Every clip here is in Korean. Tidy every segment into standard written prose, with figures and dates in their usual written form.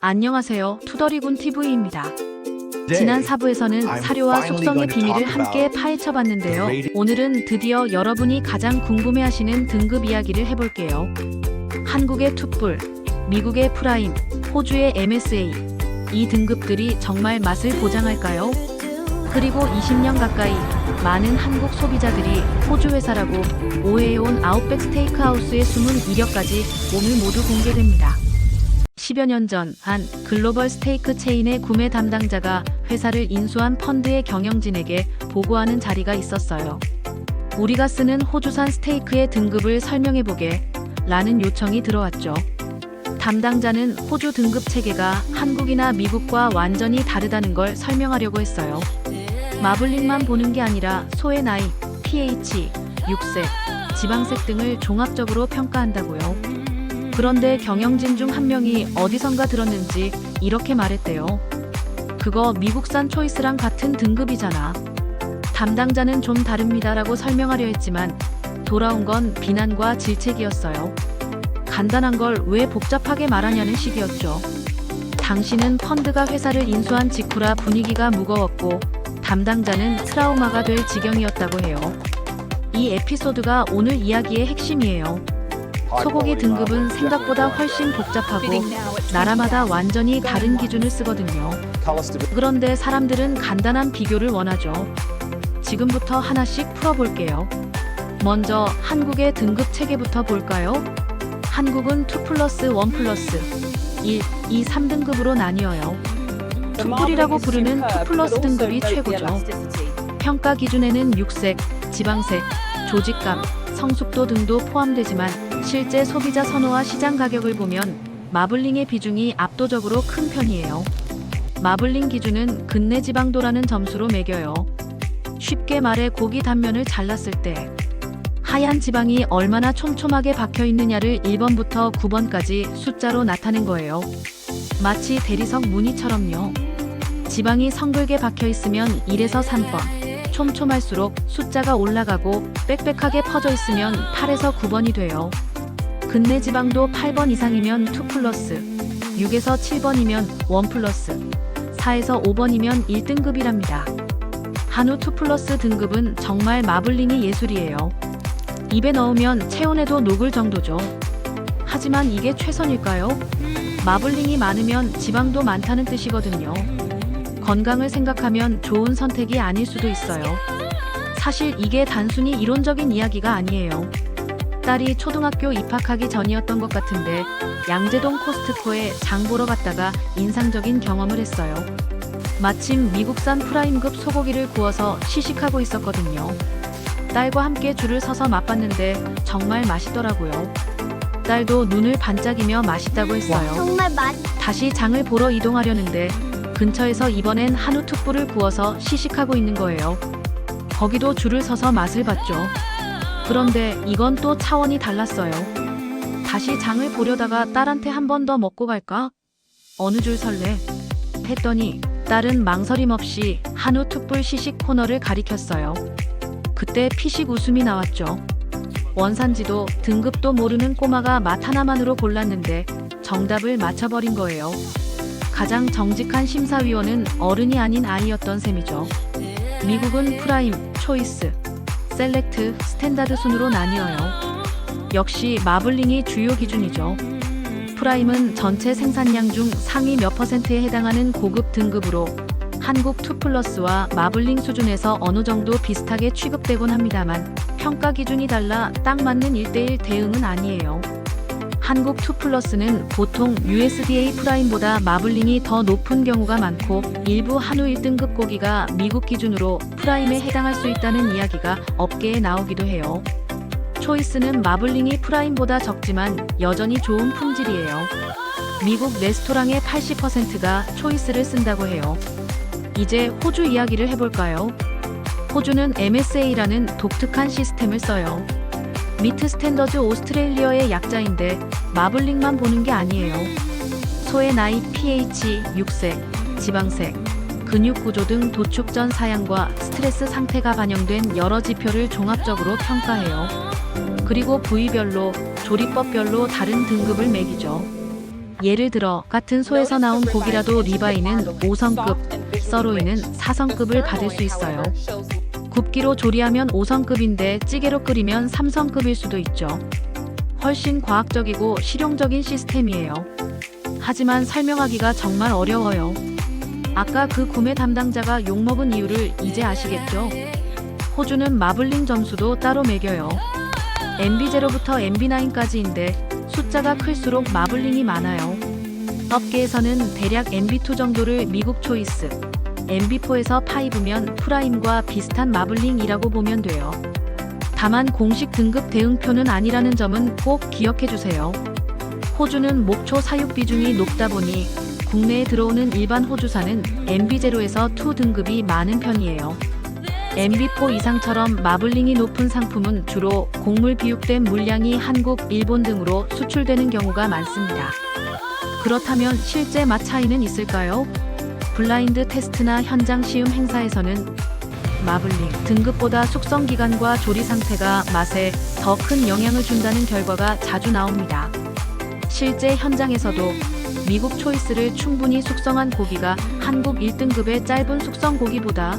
안녕하세요. 투더리군 TV입니다. 지난 4부에서는 사료와 숙성의 비밀을 함께 파헤쳐봤는데요. 오늘은 드디어 여러분이 가장 궁금해하시는 등급 이야기를 해볼게요. 한국의 투뿔, 미국의 프라임, 호주의 MSA. 이 등급들이 정말 맛을 보장할까요? 그리고 20년 가까이 많은 한국 소비자들이 호주 회사라고 오해해온 아웃백 스테이크하우스의 숨은 이력까지 오늘 모두 공개됩니다. 10여 년 전 한 글로벌 스테이크 체인의 구매 담당자가 회사를 인수한 펀드의 경영진에게 보고하는 자리가 있었어요. 우리가 쓰는 호주산 스테이크의 등급을 설명해보게 라는 요청이 들어왔죠. 담당자는 호주 등급 체계가 한국이나 미국과 완전히 다르다는 걸 설명하려고 했어요. 마블링만 보는 게 아니라 소의 나이, pH, 육색, 지방색 등을 종합적으로 평가한다고요. 그런데 경영진 중 한 명이 어디선가 들었는지 이렇게 말했대요. 그거 미국산 초이스랑 같은 등급이잖아. 담당자는 좀 다릅니다라고 설명하려 했지만 돌아온 건 비난과 질책이었어요. 간단한 걸 왜 복잡하게 말하냐는 식이었죠. 당시는 펀드가 회사를 인수한 직후라 분위기가 무거웠고 담당자는 트라우마가 될 지경이었다고 해요. 이 에피소드가 오늘 이야기의 핵심이에요. 소고기 등급은 생각보다 훨씬 복잡하고 나라마다 완전히 다른 기준을 쓰거든요. 그런데 사람들은 간단한 비교를 원하죠. 지금부터 하나씩 풀어볼게요. 먼저 한국의 등급 체계부터 볼까요? 한국은 2+1+1, 2, 3등급으로 나뉘어요. 투뿔이라고 부르는 2+ 등급이 최고죠. 평가 기준에는 육색, 지방색, 조직감, 성숙도 등도 포함되지만 실제 소비자 선호와 시장 가격을 보면 마블링의 비중이 압도적으로 큰 편이에요. 마블링 기준은 근내 지방도라는 점수로 매겨요. 쉽게 말해 고기 단면을 잘랐을 때 하얀 지방이 얼마나 촘촘하게 박혀 있느냐를 1번부터 9번까지 숫자로 나타낸 거예요. 마치 대리석 무늬처럼요. 지방이 성글게 박혀 있으면 1에서 3번, 촘촘할수록 숫자가 올라가고 빽빽하게 퍼져 있으면 8에서 9번이 돼요. 근내 지방도 8번 이상이면 2+, 6에서 7번이면 1+, 4에서 5번이면 1등급이랍니다. 한우 2+ 등급은 정말 마블링이 예술이에요. 입에 넣으면 체온에도 녹을 정도죠. 하지만 이게 최선일까요? 마블링이 많으면 지방도 많다는 뜻이거든요. 건강을 생각하면 좋은 선택이 아닐 수도 있어요. 사실 이게 단순히 이론적인 이야기가 아니에요. 딸이 초등학교 입학하기 전이었던 것 같은데 양재동 코스트코에 장 보러 갔다가 인상적인 경험을 했어요. 마침 미국산 프라임급 소고기를 구워서 시식하고 있었거든요. 딸과 함께 줄을 서서 맛봤는데 정말 맛있더라고요. 딸도 눈을 반짝이며 맛있다고 했어요. 정말 다시 장을 보러 이동하려는데 근처에서 이번엔 한우 투뿔을 구워서 시식하고 있는 거예요. 거기도 줄을 서서 맛을 봤죠. 그런데 이건 또 차원이 달랐어요. 다시 장을 보려다가 딸한테 한 번 더 먹고 갈까? 어느 줄 설래? 했더니 딸은 망설임 없이 한우 투뿔 시식 코너를 가리켰어요. 그때 피식 웃음이 나왔죠. 원산지도 등급도 모르는 꼬마가 맛 하나만으로 골랐는데 정답을 맞춰버린 거예요. 가장 정직한 심사위원은 어른이 아닌 아이였던 셈이죠. 미국은 프라임, 초이스, 셀렉트, 스탠다드 순으로 나뉘어요. 역시 마블링이 주요 기준이죠. 프라임은 전체 생산량 중 상위 몇 %에 해당하는 고급 등급으로 한국 2+와 마블링 수준에서 어느 정도 비슷하게 취급되곤 합니다만 평가 기준이 달라 딱 맞는 1:1 대응은 아니에요. 한국 2+는 보통 USDA 프라임보다 마블링이 더 높은 경우가 많고 일부 한우 1등급 고기가 미국 기준으로 프라임에 해당할 수 있다는 이야기가 업계에 나오기도 해요. 초이스는 마블링이 프라임보다 적지만 여전히 좋은 품질이에요. 미국 레스토랑의 80%가 초이스를 쓴다고 해요. 이제 호주 이야기를 해볼까요? 호주는 MSA라는 독특한 시스템을 써요. 미트 스탠더즈 오스트레일리아의 약자인데 마블링만 보는 게 아니에요. 소의 나이, pH, 육색, 지방색, 근육 구조 등 도축 전 사양과 스트레스 상태가 반영된 여러 지표를 종합적으로 평가해요. 그리고 부위별로, 조리법별로 다른 등급을 매기죠. 예를 들어 같은 소에서 나온 고기라도 리바이는 5성급, 서로이는 4성급을 받을 수 있어요. 굽기로 조리하면 5성급인데 찌개로 끓이면 3성급일 수도 있죠. 훨씬 과학적이고 실용적인 시스템이에요. 하지만 설명하기가 정말 어려워요. 아까 그 구매 담당자가 욕먹은 이유를 이제 아시겠죠? 호주는 마블링 점수도 따로 매겨요. MB0부터 MB9까지인데 숫자가 클수록 마블링이 많아요. 업계에서는 대략 MB2 정도를 미국 초이스, MB4에서 5면 프라임과 비슷한 마블링이라고 보면 돼요. 다만 공식 등급 대응표는 아니라는 점은 꼭 기억해주세요. 호주는 목초 사육 비중이 높다 보니 국내에 들어오는 일반 호주산은 MB0에서 2 등급이 많은 편이에요. MB4 이상처럼 마블링이 높은 상품은 주로 곡물 비육된 물량이 한국, 일본 등으로 수출되는 경우가 많습니다. 그렇다면 실제 맛 차이는 있을까요? 블라인드 테스트나 현장 시음 행사에서는 마블링 등급보다 숙성 기간과 조리 상태가 맛에 더 큰 영향을 준다는 결과가 자주 나옵니다. 실제 현장에서도 미국 초이스를 충분히 숙성한 고기가 한국 1등급의 짧은 숙성 고기보다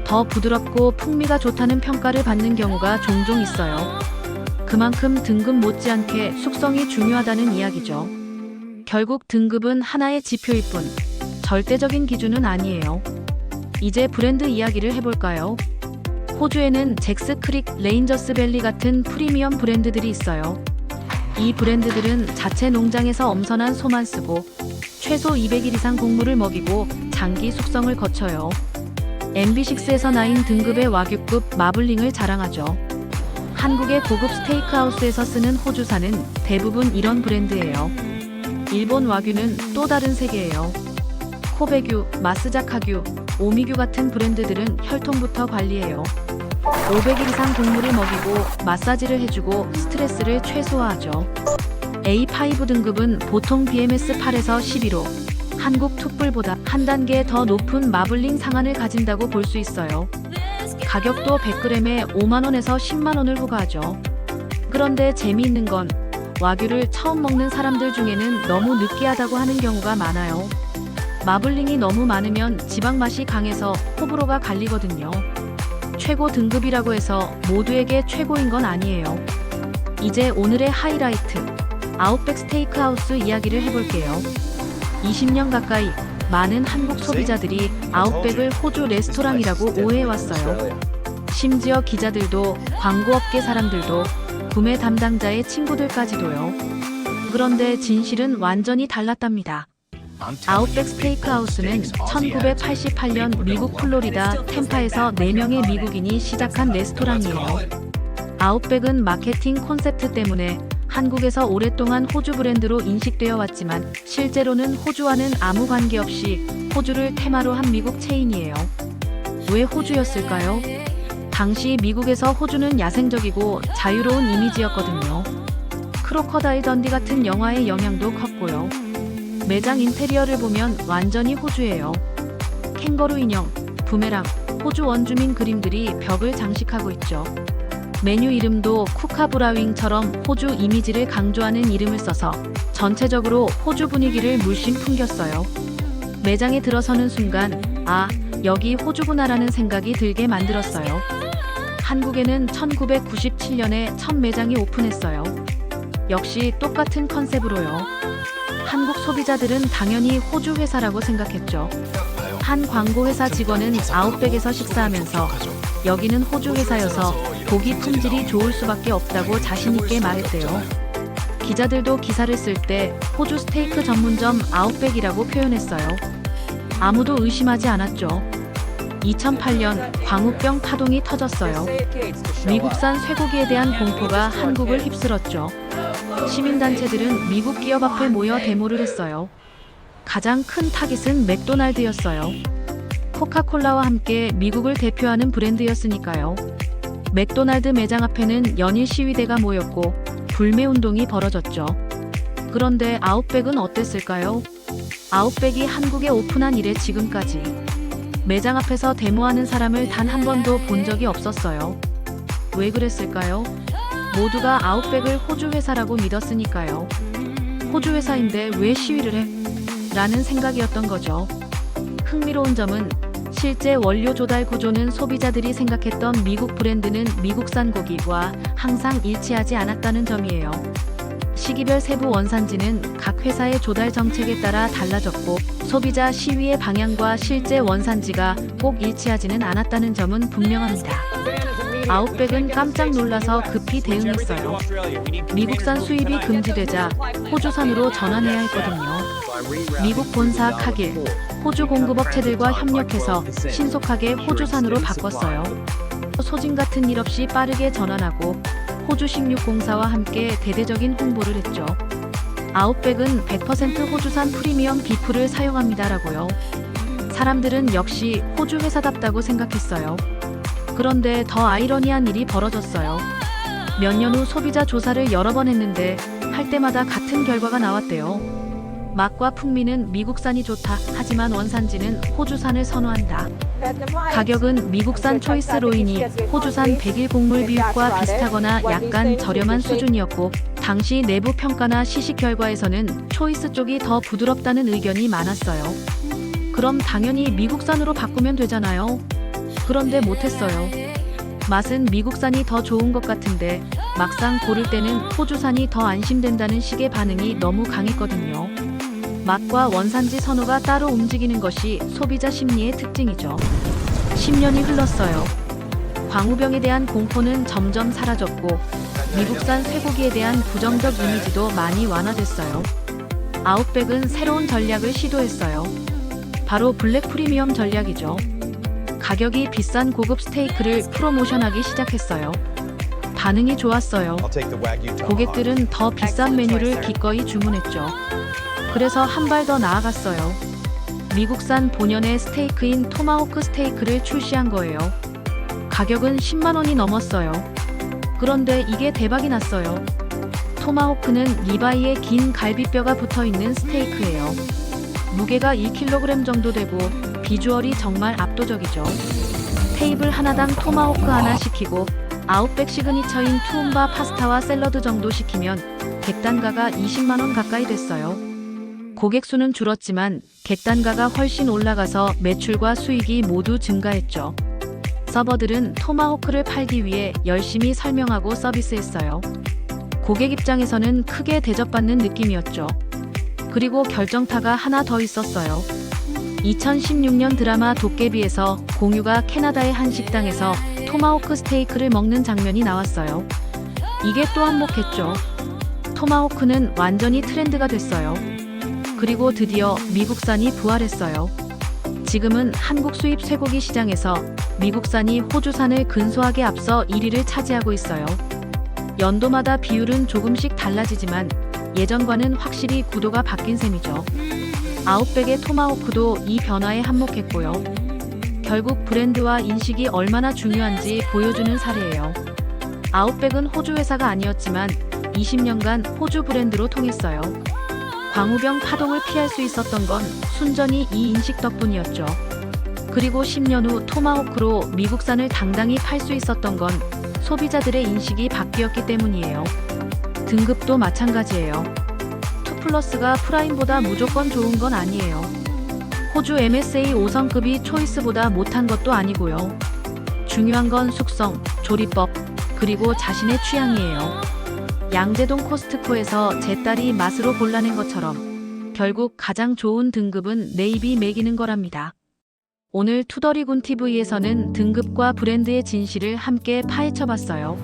더 부드럽고 풍미가 좋다는 평가를 받는 경우가 종종 있어요. 그만큼 등급 못지않게 숙성이 중요하다는 이야기죠. 결국 등급은 하나의 지표일 뿐 절대적인 기준은 아니에요. 이제 브랜드 이야기를 해볼까요? 호주에는 잭스 크릭, 레인저스 밸리 같은 프리미엄 브랜드들이 있어요. 이 브랜드들은 자체 농장에서 엄선한 소만 쓰고 최소 200일 이상 곡물을 먹이고 장기 숙성을 거쳐요. MB6에서 9 등급의 와규급 마블링을 자랑하죠. 한국의 고급 스테이크하우스에서 쓰는 호주산은 대부분 이런 브랜드예요. 일본 와규는 또 다른 세계예요. 코베규, 마스자카규, 오미규 같은 브랜드들은 혈통부터 관리해요. 500일 이상 곡물을 먹이고 마사지를 해주고 스트레스를 최소화하죠. A5 등급은 보통 BMS 8에서 11호, 한국 툭불보다 한 단계 더 높은 마블링 상한을 가진다고 볼 수 있어요. 가격도 100g에 5만원에서 10만원을 후가하죠. 그런데 재미있는 건 와규를 처음 먹는 사람들 중에는 너무 느끼하다고 하는 경우가 많아요. 마블링이 너무 많으면 지방 맛이 강해서 호불호가 갈리거든요. 최고 등급이라고 해서 모두에게 최고인 건 아니에요. 이제 오늘의 하이라이트, 아웃백 스테이크하우스 이야기를 해볼게요. 20년 가까이 많은 한국 소비자들이 아웃백을 호주 레스토랑이라고 오해해왔어요. 심지어 기자들도, 광고업계 사람들도, 구매 담당자의 친구들까지도요. 그런데 진실은 완전히 달랐답니다. 아웃백 스테이크하우스는 1988년 미국 플로리다 템파에서 4명의 미국인이 시작한 레스토랑이에요. 아웃백은 마케팅 콘셉트 때문에 한국에서 오랫동안 호주 브랜드로 인식되어 왔지만 실제로는 호주와는 아무 관계없이 호주를 테마로 한 미국 체인이에요. 왜 호주였을까요? 당시 미국에서 호주는 야생적이고 자유로운 이미지였거든요. 크로커다일 던디 같은 영화의 영향도 컸고요. 매장 인테리어를 보면 완전히 호주예요. 캥거루 인형, 부메랑, 호주 원주민 그림들이 벽을 장식하고 있죠. 메뉴 이름도 쿠카브라윙처럼 호주 이미지를 강조하는 이름을 써서 전체적으로 호주 분위기를 물씬 풍겼어요. 매장에 들어서는 순간 아, 여기 호주구나라는 생각이 들게 만들었어요. 한국에는 1997년에 첫 매장이 오픈했어요. 역시 똑같은 컨셉으로요. 한국 소비자들은 당연히 호주 회사라고 생각했죠. 한 광고회사 직원은 아웃백에서 식사하면서 여기는 호주 회사여서 고기 품질이 좋을 수밖에 없다고 자신있게 말했대요. 기자들도 기사를 쓸 때 호주 스테이크 전문점 아웃백이라고 표현했어요. 아무도 의심하지 않았죠. 2008년 광우병 파동이 터졌어요. 미국산 쇠고기에 대한 공포가 한국을 휩쓸었죠. 시민단체들은 미국 기업 앞에 모여 데모를 했어요. 가장 큰 타깃은 맥도날드였어요. 코카콜라와 함께 미국을 대표하는 브랜드였으니까요. 맥도날드 매장 앞에는 연일 시위대가 모였고 불매운동이 벌어졌죠. 그런데 아웃백은 어땠을까요? 아웃백이 한국에 오픈한 이래 지금까지 매장 앞에서 데모하는 사람을 단 한 번도 본 적이 없었어요. 왜 그랬을까요? 모두가 아웃백을 호주 회사라고 믿었으니까요. 호주 회사인데 왜 시위를 해? 라는 생각이었던 거죠. 흥미로운 점은 실제 원료 조달 구조는 소비자들이 생각했던 미국 브랜드는 미국산 고기와 항상 일치하지 않았다는 점이에요. 시기별 세부 원산지는 각 회사의 조달 정책에 따라 달라졌고 소비자 시위의 방향과 실제 원산지가 꼭 일치하지는 않았다는 점은 분명합니다. 아웃백은 깜짝 놀라서 급히 대응했어요. 미국산 수입이 금지되자 호주산으로 전환해야 했거든요. 미국 본사 카길, 호주 공급업체들과 협력해서 신속하게 호주산으로 바꿨어요. 소진 같은 일 없이 빠르게 전환하고 호주 식육공사와 함께 대대적인 홍보를 했죠. 아웃백은 100% 호주산 프리미엄 비프를 사용합니다라고요. 사람들은 역시 호주 회사답다고 생각했어요. 그런데 더 아이러니한 일이 벌어졌어요. 몇 년 후 소비자 조사를 여러 번 했는데 할 때마다 같은 결과가 나왔대요. 맛과 풍미는 미국산이 좋다. 하지만 원산지는 호주산을 선호한다. 가격은 미국산 초이스 로인이 호주산 100일 곡물 비율과 비슷하거나 약간 저렴한 수준이었고 당시 내부 평가나 시식 결과에서는 초이스 쪽이 더 부드럽다는 의견이 많았어요. 그럼 당연히 미국산으로 바꾸면 되잖아요. 그런데 못했어요. 맛은 미국산이 더 좋은 것 같은데 막상 고를 때는 호주산이 더 안심된다는 식의 반응이 너무 강했거든요. 맛과 원산지 선호가 따로 움직이는 것이 소비자 심리의 특징이죠. 10년이 흘렀어요. 광우병에 대한 공포는 점점 사라졌고 미국산 쇠고기에 대한 부정적 이미지도 많이 완화됐어요. 아웃백은 새로운 전략을 시도했어요. 바로 블랙 프리미엄 전략이죠. 가격이 비싼 고급 스테이크를 프로모션하기 시작했어요. 반응이 좋았어요. 고객들은 더 비싼 메뉴를 기꺼이 주문했죠. 그래서 한 발 더 나아갔어요. 미국산 본연의 스테이크인 토마호크 스테이크를 출시한 거예요. 가격은 10만 원이 넘었어요. 그런데 이게 대박이 났어요. 토마호크는 리바이에 긴 갈비뼈가 붙어있는 스테이크예요. 무게가 1kg 정도 되고 비주얼이 정말 압도적이죠. 테이블 하나당 토마호크 하나 시키고 아웃백 시그니처인 투움바 파스타와 샐러드 정도 시키면 객단가가 20만 원 가까이 됐어요. 고객 수는 줄었지만 객단가가 훨씬 올라가서 매출과 수익이 모두 증가했죠. 서버들은 토마호크를 팔기 위해 열심히 설명하고 서비스했어요. 고객 입장에서는 크게 대접받는 느낌이었죠. 그리고 결정타가 하나 더 있었어요. 2016년 드라마 도깨비에서 공유가 캐나다의 한 식당에서 토마호크 스테이크를 먹는 장면이 나왔어요. 이게 또 한몫했죠. 토마호크는 완전히 트렌드가 됐어요. 그리고 드디어 미국산이 부활했어요. 지금은 한국 수입 쇠고기 시장에서 미국산이 호주산을 근소하게 앞서 1위를 차지하고 있어요. 연도마다 비율은 조금씩 달라지지만 예전과는 확실히 구도가 바뀐 셈이죠. 아웃백의 토마호크도 이 변화에 한몫했고요. 결국 브랜드와 인식이 얼마나 중요한지 보여주는 사례예요. 아웃백은 호주 회사가 아니었지만 20년간 호주 브랜드로 통했어요. 광우병 파동을 피할 수 있었던 건 순전히 이 인식 덕분이었죠. 그리고 10년 후 토마호크로 미국산을 당당히 팔 수 있었던 건 소비자들의 인식이 바뀌었기 때문이에요. 등급도 마찬가지예요. 2플러스가 프라임보다 무조건 좋은 건 아니에요. 호주 MSA 5성급이 초이스보다 못한 것도 아니고요. 중요한 건 숙성, 조리법, 그리고 자신의 취향이에요. 양재동 코스트코에서 제 딸이 맛으로 골라낸 것처럼 결국 가장 좋은 등급은 내 입이 매기는 거랍니다. 오늘 투더리군TV에서는 등급과 브랜드의 진실을 함께 파헤쳐봤어요.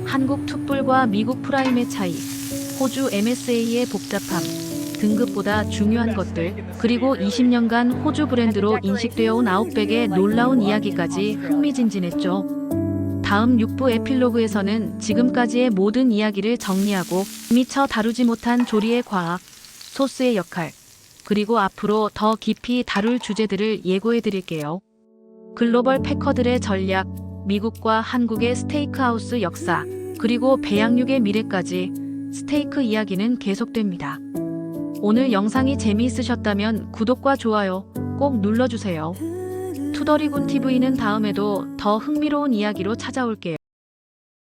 한국 툭불과 미국 프라임의 차이, 호주 MSA의 복잡함, 등급보다 중요한 것들, 그리고 20년간 호주 브랜드로 인식되어 온 아웃백의 놀라운 이야기까지 흥미진진했죠. 다음 6부 에필로그에서는 지금까지의 모든 이야기를 정리하고 미처 다루지 못한 조리의 과학, 소스의 역할, 그리고 앞으로 더 깊이 다룰 주제들을 예고해드릴게요. 글로벌 패커들의 전략, 미국과 한국의 스테이크하우스 역사, 그리고 배양육의 미래까지 스테이크 이야기는 계속됩니다. 오늘 영상이 재미있으셨다면 구독과 좋아요 꼭 눌러주세요. 투더리군TV는 다음에도 더 흥미로운 이야기로 찾아올게요.